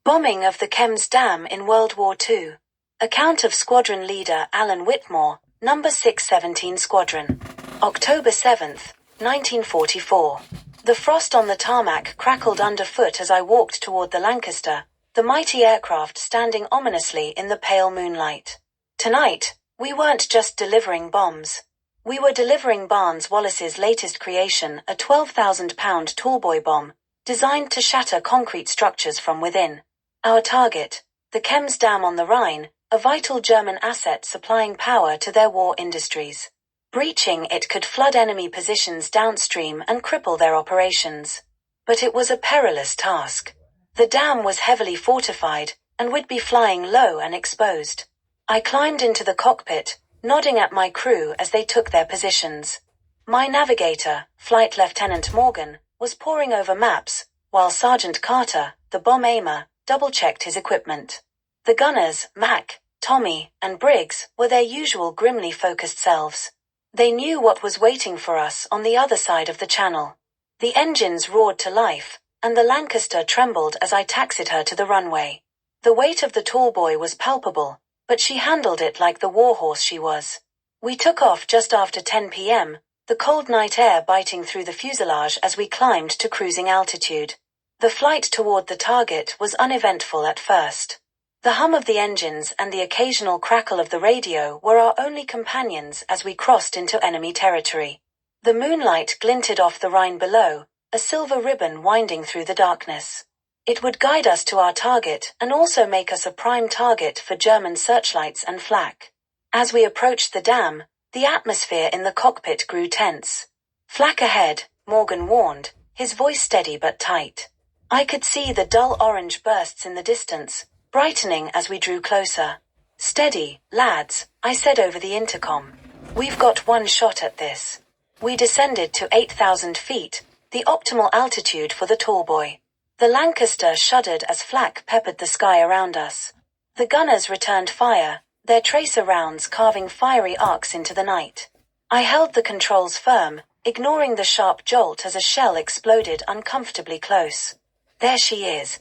Bombing of the Kembs Dam in World War II. Account of Squadron Leader Alan Whitmore, No. 617 Squadron. October 7, 1944. The frost on the tarmac crackled underfoot as I walked toward the Lancaster, the mighty aircraft standing ominously in the pale moonlight. Tonight, we weren't just delivering bombs. We were delivering Barnes Wallace's latest creation, a 12,000-pound tallboy bomb, designed to shatter concrete structures from within. Our target, the Kembs Dam on the Rhine, a vital German asset supplying power to their war industries. Breaching it could flood enemy positions downstream and cripple their operations. But it was a perilous task. The dam was heavily fortified, and we'd be flying low and exposed. I climbed into the cockpit, nodding at my crew as they took their positions. My navigator, Flight Lieutenant Morgan, was poring over maps, while Sergeant Carter, the bomb aimer, double-checked his equipment. The gunners, Mac, Tommy, and Briggs, were their usual grimly focused selves. They knew what was waiting for us on the other side of the channel. The engines roared to life, and the Lancaster trembled as I taxied her to the runway. The weight of the tall boy was palpable, but she handled it like the warhorse she was. We took off just after 10 p.m., the cold night air biting through the fuselage as we climbed to cruising altitude. The flight toward the target was uneventful at first. The hum of the engines and the occasional crackle of the radio were our only companions as we crossed into enemy territory. The moonlight glinted off the Rhine below, a silver ribbon winding through the darkness. It would guide us to our target and also make us a prime target for German searchlights and flak. As we approached the dam, the atmosphere in the cockpit grew tense. "Flak ahead," Morgan warned, his voice steady but tight. I could see the dull orange bursts in the distance, brightening as we drew closer. "Steady, lads," I said over the intercom. "We've got one shot at this." We descended to 8,000 feet, the optimal altitude for the tallboy. The Lancaster shuddered as flak peppered the sky around us. The gunners returned fire, their tracer rounds carving fiery arcs into the night. I held the controls firm, ignoring the sharp jolt as a shell exploded uncomfortably close. "There she is,"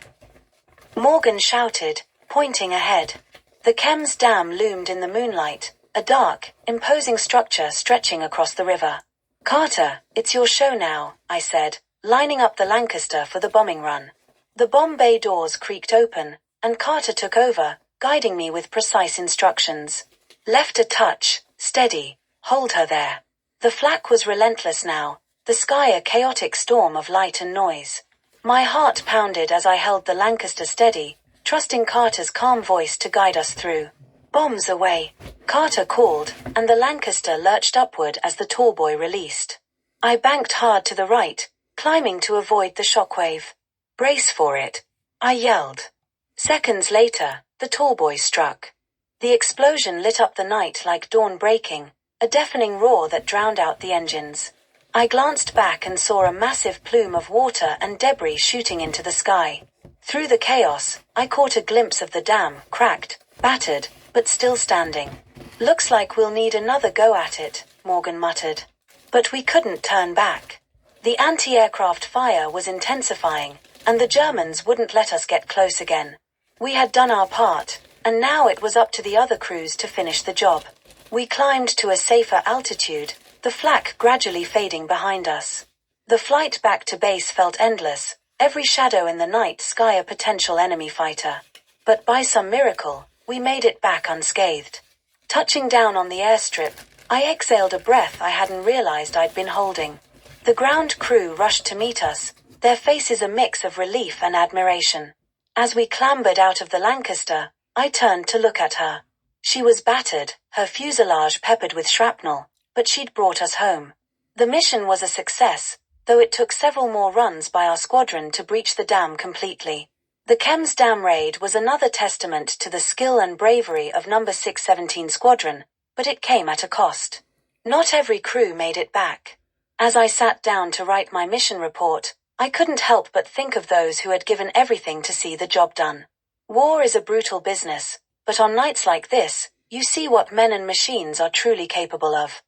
Morgan shouted, pointing ahead. The Kembs Dam loomed in the moonlight, a dark, imposing structure stretching across the river. "Carter, it's your show now," I said, lining up the Lancaster for the bombing run. The bomb bay doors creaked open, and Carter took over, guiding me with precise instructions. "Left a touch, steady, hold her there." The flak was relentless now, the sky a chaotic storm of light and noise. My heart pounded as I held the Lancaster steady, trusting Carter's calm voice to guide us through. "Bombs away," Carter called, and the Lancaster lurched upward as the tallboy released. I banked hard to the right, climbing to avoid the shockwave. "Brace for it," I yelled. Seconds later, the tallboy struck. The explosion lit up the night like dawn breaking, a deafening roar that drowned out the engines. I glanced back and saw a massive plume of water and debris shooting into the sky. Through the chaos, I caught a glimpse of the dam, cracked, battered, but still standing. "Looks like we'll need another go at it," Morgan muttered. But we couldn't turn back. The anti-aircraft fire was intensifying, and the Germans wouldn't let us get close again. We had done our part, and now it was up to the other crews to finish the job. We climbed to a safer altitude, the flak gradually fading behind us. The flight back to base felt endless, every shadow in the night sky a potential enemy fighter. But by some miracle, we made it back unscathed. Touching down on the airstrip, I exhaled a breath I hadn't realized I'd been holding. The ground crew rushed to meet us, their faces a mix of relief and admiration. As we clambered out of the Lancaster, I turned to look at her. She was battered, her fuselage peppered with shrapnel, but she'd brought us home. The mission was a success, though it took several more runs by our squadron to breach the dam completely. The Kembs Dam raid was another testament to the skill and bravery of No. 617 Squadron, but it came at a cost. Not every crew made it back. As I sat down to write my mission report, I couldn't help but think of those who had given everything to see the job done. War is a brutal business, but on nights like this, you see what men and machines are truly capable of.